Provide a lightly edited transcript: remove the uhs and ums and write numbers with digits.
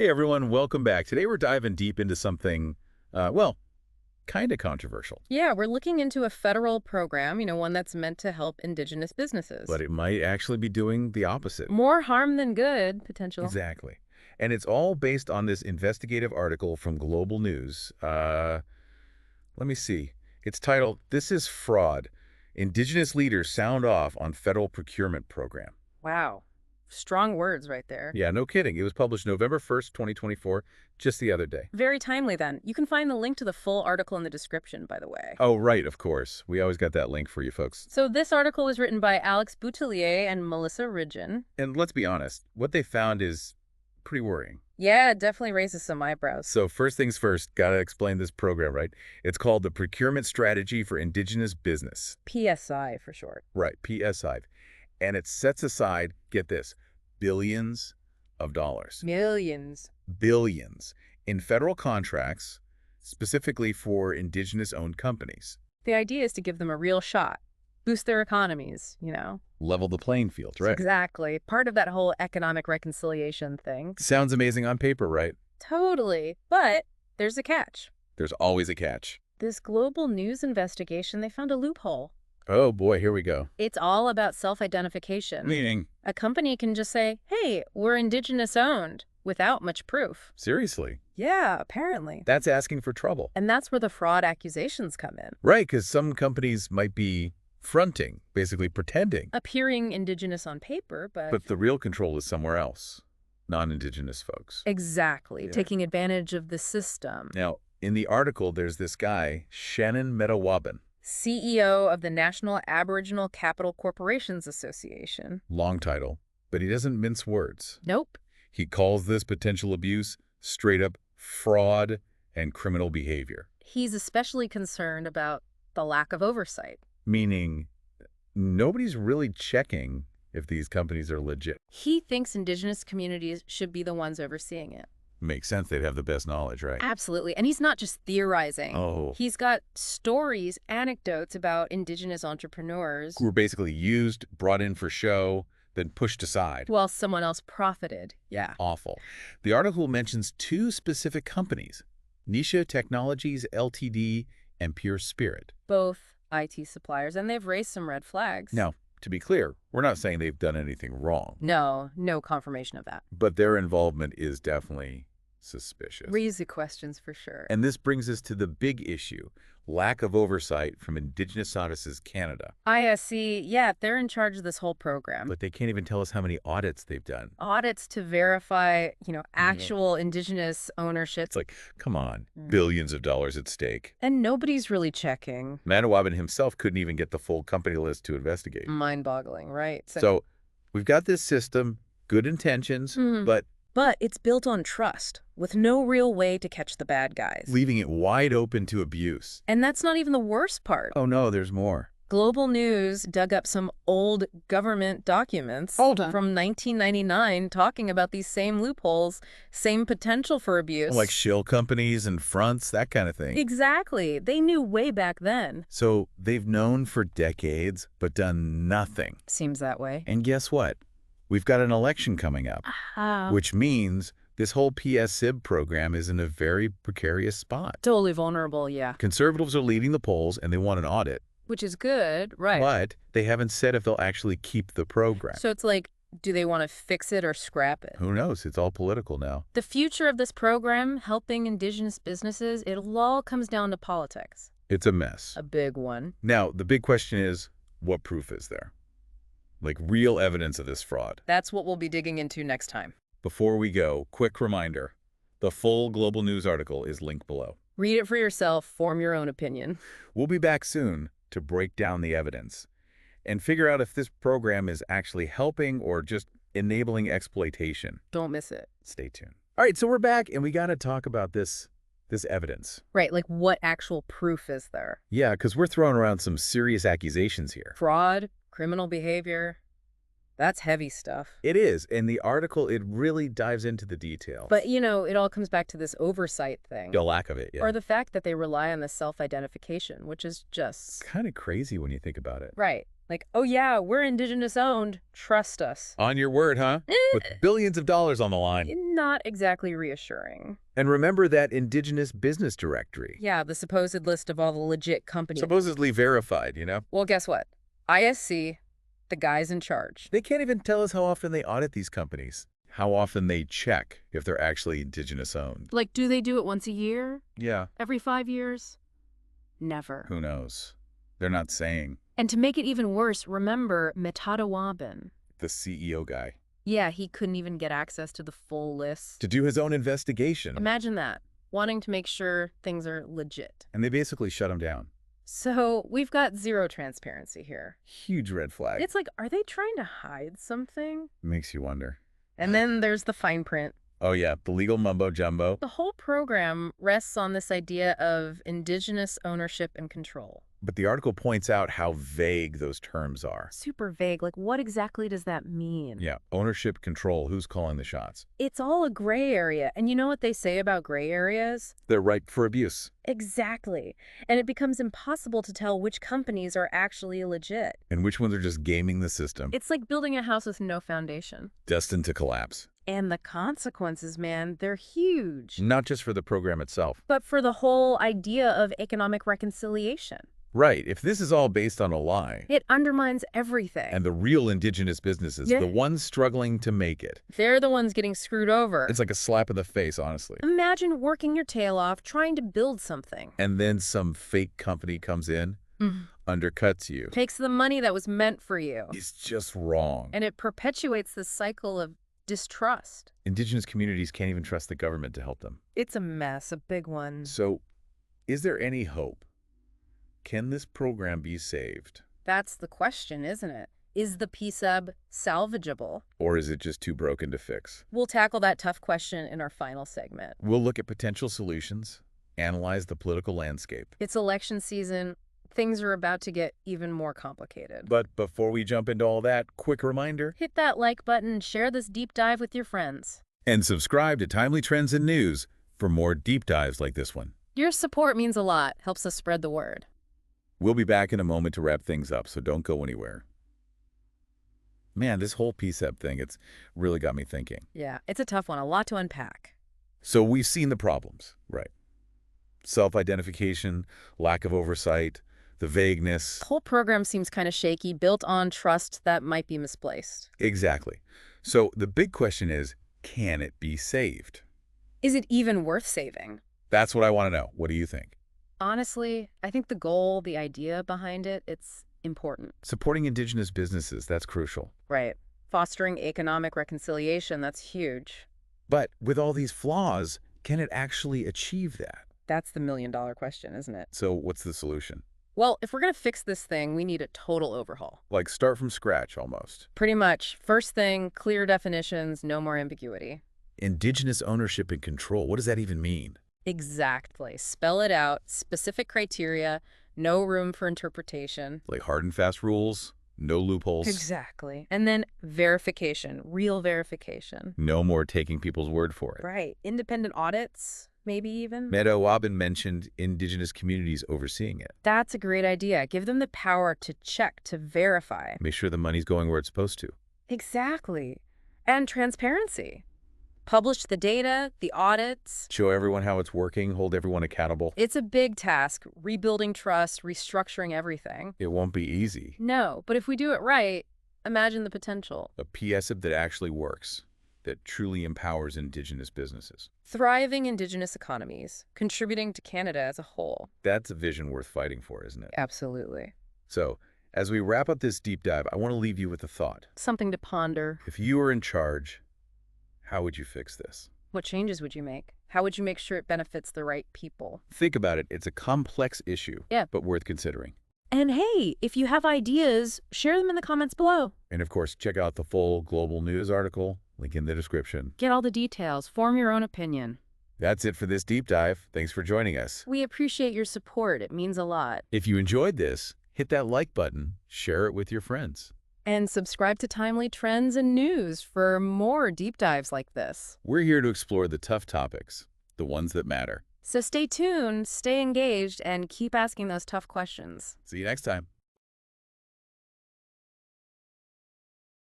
Hey everyone, welcome back. Today we're diving deep into something, kind of controversial. Yeah, we're looking into a federal program, one that's meant to help Indigenous businesses. But it might actually be doing the opposite. More harm than good, potential. Exactly. And it's all based on this investigative article from Global News. Let me see. It's titled, "This is Fraud. Indigenous Leaders Sound Off on Federal Procurement Program." Wow. Strong words right there. Yeah, no kidding. It was published November 1st, 2024, just the other day. Very timely then. You can find the link to the full article in the description, by the way. Oh, right, of course. We always got that link for you folks. So this article was written by Alex Boutelier and Melissa Ridgen. And let's be honest, what they found is pretty worrying. Yeah, it definitely raises some eyebrows. So first things first, gotta explain this program, right? It's called the Procurement Strategy for Indigenous Business. PSI for short. Right, PSIB. And it sets aside, get this, billions of dollars. Millions. Billions in federal contracts, specifically for Indigenous-owned companies. The idea is to give them a real shot. Boost their economies, Level the playing field, right? Exactly. Part of that whole economic reconciliation thing. Sounds amazing on paper, right? Totally. But there's a catch. There's always a catch. This Global News investigation, they found a loophole. Oh boy, here we go. It's all about self-identification. Meaning? A company can just say, hey, we're Indigenous-owned, without much proof. Seriously? Yeah, apparently. That's asking for trouble. And that's where the fraud accusations come in. Right, because some companies might be fronting, basically pretending. Appearing Indigenous on paper, But the real control is somewhere else. Non-Indigenous folks. Exactly. Yeah. Taking advantage of the system. Now, in the article, there's this guy, Shannin Metatawabin. CEO of the National Aboriginal Capital Corporations Association. Long title, but he doesn't mince words. Nope. He calls this potential abuse straight up fraud and criminal behavior. He's especially concerned about the lack of oversight. Meaning, nobody's really checking if these companies are legit. He thinks Indigenous communities should be the ones overseeing it. Makes sense. They'd have the best knowledge, right? Absolutely. And he's not just theorizing. Oh. He's got stories, anecdotes about Indigenous entrepreneurs. Who were basically used, brought in for show, then pushed aside. While someone else profited. Yeah. Awful. The article mentions two specific companies, Nisha Technologies Ltd. And Pure Spirit. Both IT suppliers, and they've raised some red flags. Now, to be clear, we're not saying they've done anything wrong. No confirmation of that. But their involvement is definitely suspicious. Raise questions for sure. And this brings us to the big issue, lack of oversight from Indigenous Services Canada. ISC, yeah, they're in charge of this whole program. But they can't even tell us how many audits they've done. Audits to verify, actual Indigenous ownership. It's like, come on, billions of dollars at stake. And nobody's really checking. Metatawabin himself couldn't even get the full company list to investigate. Mind-boggling, right? So we've got this system, good intentions, But it's built on trust, with no real way to catch the bad guys. leaving it wide open to abuse. And that's not even the worst part. Oh no, there's more. Global News dug up some old government documents from 1999 talking about these same loopholes, same potential for abuse. Like shill companies and fronts, that kind of thing. Exactly. They knew way back then. So they've known for decades, but done nothing. Seems that way. And guess what? We've got an election coming up, which means this whole PSIB program is in a very precarious spot. Totally vulnerable, yeah. Conservatives are leading the polls and they want an audit. Which is good, right. But they haven't said if they'll actually keep the program. So it's like, do they want to fix it or scrap it? Who knows? It's all political now. The future of this program, helping Indigenous businesses, it all comes down to politics. It's a mess. A big one. Now, the big question is, what proof is there? Like real evidence of this fraud. That's what we'll be digging into next time. Before we go, quick reminder. The full Global News article is linked below. Read it for yourself, form your own opinion. We'll be back soon to break down the evidence and figure out if this program is actually helping or just enabling exploitation. Don't miss it. Stay tuned. All right, so we're back and we got to talk about this evidence. Right, like what actual proof is there? Yeah, because we're throwing around some serious accusations here. Fraud, criminal behavior. That's heavy stuff. It is. And the article, it really dives into the detail. But, it all comes back to this oversight thing. The lack of it, yeah. Or the fact that they rely on the self-identification, which is just... kind of crazy when you think about it. Right. Like, oh yeah, we're Indigenous-owned. Trust us. On your word, huh? With billions of dollars on the line. Not exactly reassuring. And remember that Indigenous Business Directory. Yeah, the supposed list of all the legit companies. Supposedly verified, you know? Well, guess what? ISC, the guys in charge. They can't even tell us how often they audit these companies. How often they check if they're actually Indigenous-owned. Like, do they do it once a year? Yeah. Every 5 years? Never. Who knows? They're not saying. And to make it even worse, remember Metatawabin. The CEO guy. Yeah, he couldn't even get access to the full list. To do his own investigation. Imagine that, wanting to make sure things are legit. And they basically shut him down. So we've got zero transparency here. Huge red flag. It's like, are they trying to hide something? Makes you wonder. And then there's the fine print. Oh yeah, the legal mumbo-jumbo. The whole program rests on this idea of Indigenous ownership and control. But the article points out how vague those terms are. Super vague. Like, what exactly does that mean? Yeah, ownership, control, who's calling the shots? It's all a gray area. And you know what they say about gray areas? They're ripe for abuse. Exactly. And it becomes impossible to tell which companies are actually legit. And which ones are just gaming the system. It's like building a house with no foundation. Destined to collapse. And the consequences, man, they're huge. Not just for the program itself. But for the whole idea of economic reconciliation. Right. If this is all based on a lie. It undermines everything. And the real Indigenous businesses, the ones struggling to make it. They're the ones getting screwed over. It's like a slap in the face, honestly. Imagine working your tail off trying to build something. And then some fake company comes in, undercuts you. Takes the money that was meant for you. It's just wrong. And it perpetuates this cycle of distrust. Indigenous communities can't even trust the government to help them. It's a mess, a big one. So, is there any hope? Can this program be saved? That's the question, isn't it? Is the PSIB salvageable? Or is it just too broken to fix? We'll tackle that tough question in our final segment. We'll look at potential solutions, analyze the political landscape. It's election season. Things are about to get even more complicated. But before we jump into all that, quick reminder. Hit that like button and share this deep dive with your friends. And subscribe to Timely Trends and News for more deep dives like this one. Your support means a lot, helps us spread the word. We'll be back in a moment to wrap things up, so don't go anywhere. Man, this whole PSIB thing, it's really got me thinking. Yeah, it's a tough one, a lot to unpack. So we've seen the problems, right? Self-identification, lack of oversight, the vagueness. The whole program seems kind of shaky, built on trust that might be misplaced. Exactly. So the big question is, can it be saved? Is it even worth saving? That's what I want to know. What do you think? Honestly, I think the goal, the idea behind it, it's important. Supporting Indigenous businesses, that's crucial. Right. Fostering economic reconciliation, that's huge. But with all these flaws, can it actually achieve that? That's the million-dollar question, isn't it? So what's the solution? Well, if we're going to fix this thing, we need a total overhaul. Like start from scratch, almost. Pretty much. First thing, clear definitions, no more ambiguity. Indigenous ownership and control, what does that even mean? Exactly. Spell it out, specific criteria, no room for interpretation. Like hard and fast rules, no loopholes. Exactly. And then verification, real verification. No more taking people's word for it. Right. Independent audits, maybe even. Metatawabin mentioned Indigenous communities overseeing it. That's a great idea. Give them the power to check, to verify. Make sure the money's going where it's supposed to. Exactly. And transparency. Publish the data, the audits. Show everyone how it's working, hold everyone accountable. It's a big task, rebuilding trust, restructuring everything. It won't be easy. No, but if we do it right, imagine the potential. A PSIB that actually works, that truly empowers Indigenous businesses. Thriving Indigenous economies, contributing to Canada as a whole. That's a vision worth fighting for, isn't it? Absolutely. So, as we wrap up this deep dive, I want to leave you with a thought. Something to ponder. If you were in charge, how would you fix this? What changes would you make? How would you make sure it benefits the right people? Think about it. It's a complex issue, yeah, but worth considering. And hey, if you have ideas, share them in the comments below. And of course, check out the full global news article, link in the description. Get all the details, form your own opinion. That's it for this deep dive. Thanks for joining us. We appreciate your support. It means a lot. If you enjoyed this, hit that like button, share it with your friends. And subscribe to Timely Trends and News for more deep dives like this. We're here to explore the tough topics, the ones that matter. So stay tuned, stay engaged, and keep asking those tough questions. See you next time.